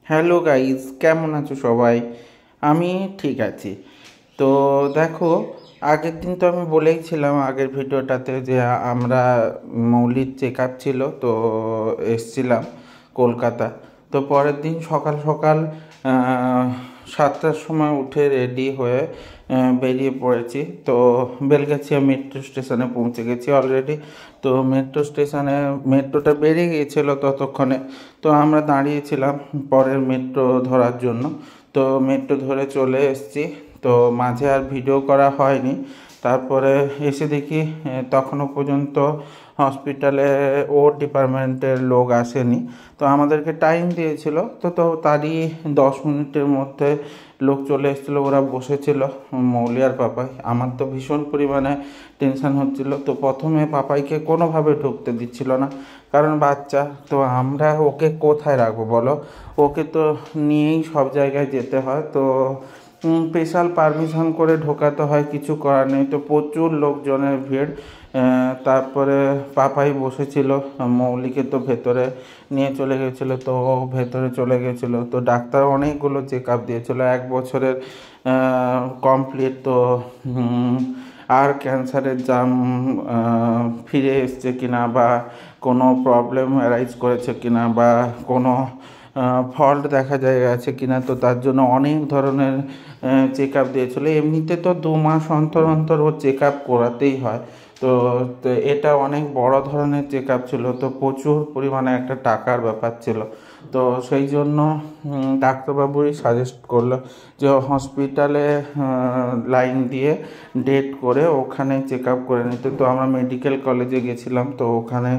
Hello guys, কেমন আছো সবাই? আমি ঠিক আছি। তো দেখো, আগের দিন তো আমি বলেইছিলাম আগের ভিডিওটাতে যে আমরা মৌলির চেক আপ ছিল, তো এসছিলাম কলকাতা। তো পরের দিন সকাল সকাল 7টার সময় উঠে রেডি হয়ে বেরিয়ে পড়েছি। তো বেলগাছিয়া মেট্রো স্টেশনে পৌঁছে গেছি অলরেডি। তো মেট্রো স্টেশনে মেট্রোটা বেরিয়ে গিয়েছিল ততক্ষণে। তো আমরা দাঁড়িয়েছিলাম পরের মেট্রো ধরার জন্য। তো মেট্রো ধরে চলে এসেছি। তো মাঝে আর ভিডিও করা হয়নি। তারপরে এসে দেখি তখনও পর্যন্ত হসপিটালে ডিপার্টমেন্টের লোক আসেনি। তো আমাদেরকে টাইম দিয়েছিল, তো তারই 10 মিনিটের মধ্যে লোক চলে এসেছিলো। ওরা বসেছিল, মৌলি আর পাপাই। আমার তো ভীষণ পরিমাণে টেনশান হচ্ছিল। তো প্রথমে পাপাইকে কোনোভাবে ঢুকতে দিচ্ছিল না, কারণ বাচ্চা। তো আমরা ওকে কোথায় রাখবো বলো? ওকে তো নিয়েই সব জায়গায় যেতে হয়। তো স্পেশাল পারমিশন করে ঢোকাতে হয়, কিছু করার নেই। তো প্রচুর লোকজনের ভিড়। তারপরে পাপাই বসেছিল, মৌলিকে তো ভেতরে নিয়ে চলে গেছিলো। তো ও ভেতরে চলে গেছিলো। তো ডাক্তার অনেকগুলো চেক আপ দিয়েছিলো, 1 বছরের কমপ্লিট। তো আর ক্যান্সারের জাম ফিরে এসছে কিনা, বা কোনো প্রবলেম অ্যারাইজ করেছে কিনা, বা কোনো ফল্ট দেখা যায় আছে কিনা, তো তার জন্য অনেক ধরনের চেক আপ দিয়েছিলো। এমনিতে তো 2 মাস অন্তর অন্তর ও চেক আপ করাতেই হয়। তো তো এটা অনেক বড় ধরনের চেক আপ ছিল। তো প্রচুর পরিমাণে একটা টাকার ব্যাপার ছিল। তো সেই জন্য ডাক্তারবাবুই সাজেস্ট করলো যে হসপিটালে লাইন দিয়ে ডেট করে ওখানে চেক আপ করে নিতে। তো আমরা মেডিকেল কলেজে গেছিলাম। তো ওখানে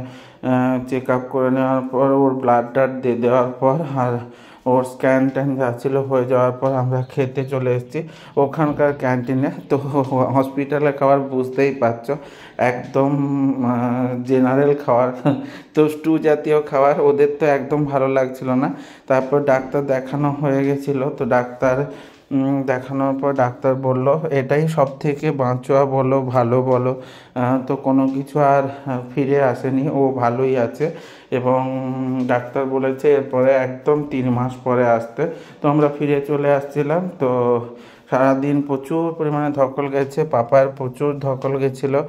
চেক আপ করে নেওয়ার পর ওর ব্লাড টাড দিয়ে দেওয়ার পর আর ওর স্ক্যান ট্যান যা ছিল হয়ে যাওয়ার পর আমরা খেতে চলে এসেছি ওখানকার ক্যান্টিনে। তো হসপিটালে খাবার বুঝতেই পারছো, একদম জেনারেল খাবার, তো স্টু জাতীয় খাবার। ওদের তো একদম ভালো লাগছিল না। তারপর ডাক্তার দেখানো হয়ে গেছিলো। তো ডাক্তার দেখানোর পর ডাক্তার বলল এটাই সব থেকে বাঁচোয়া বলো, ভালো বলো। তো কোনো কিছু আর ফিরে আসেনি, ও ভালোই আছে। এবং ডাক্তার বলেছে এরপরে একদম 3 মাস পরে আসতে। তো আমরা ফিরে চলে আসছিলাম। তো সারাদিন প্রচুর পরিমাণে ধকল গেছে, পাপার প্রচুর ধকল গেছিলো।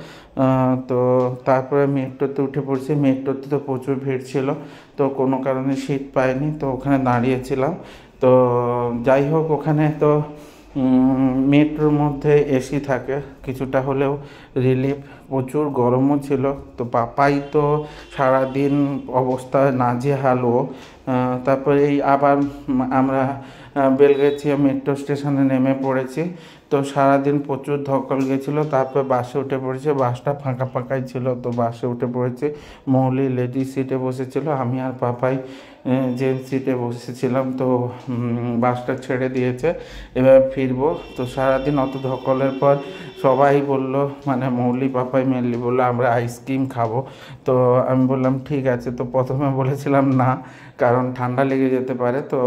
তো তারপরে মেট্রোতে উঠে পড়ছি। মেট্রোতে তো প্রচুর ভিড় ছিল, তো কোনো কারণে সিট পাইনি। তো ওখানে দাঁড়িয়েছিলাম। তো যাই হোক, ওখানে তো মেট্রোর মধ্যে এসি থাকে, কিছুটা হলেও রিলিফ। প্রচুর গরমও ছিল। তো পাপাই তো সারাদিন অবস্থা নাজেহাল ও। তারপরে এই আবার আমরা বেলগাছিয়া মেট্রো স্টেশনে নেমে পড়েছি। তো সারাদিন প্রচুর ধকল গেছিলো। তারপর বাসে উঠে পড়েছে, বাসটা ফাঁকা ফাঁকাই ছিল। তো বাসে উঠে পড়েছে। মৌলি লেডিস সিটে বসেছিল, আমি আর পাপাই জেন্টস সিটে বসেছিলাম। তো বাসটা ছেড়ে দিয়েছে, এবার ফিরবো। তো সারাদিন অত ধকলের পর সবাই বলল, মানে মৌলি পাপাই মেনলি বললো আমরা আইসক্রিম খাবো। তো আমি বললাম ঠিক আছে। তো প্রথমে বলেছিলাম না, কারণ ঠান্ডা লেগে যেতে পারে। তো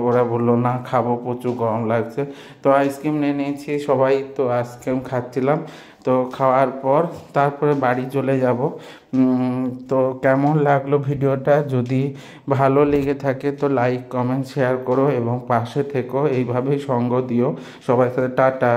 ওরা বললো না, খাবো, প্রচুর গরম লাগছে। তো আইসক্রিম নিয়ে নিয়েছি সবাই। তো আইসক্রিম খাচ্ছিলাম। তো খাওয়ার পর তারপরে বাড়ি চলে যাব। তো কেমন লাগলো ভিডিওটা? যদি ভালো লেগে থাকে তো লাইক, কমেন্ট, শেয়ার করো এবং পাশে থেকো। এইভাবেই সঙ্গ দিও সবার সাথে। টাটা।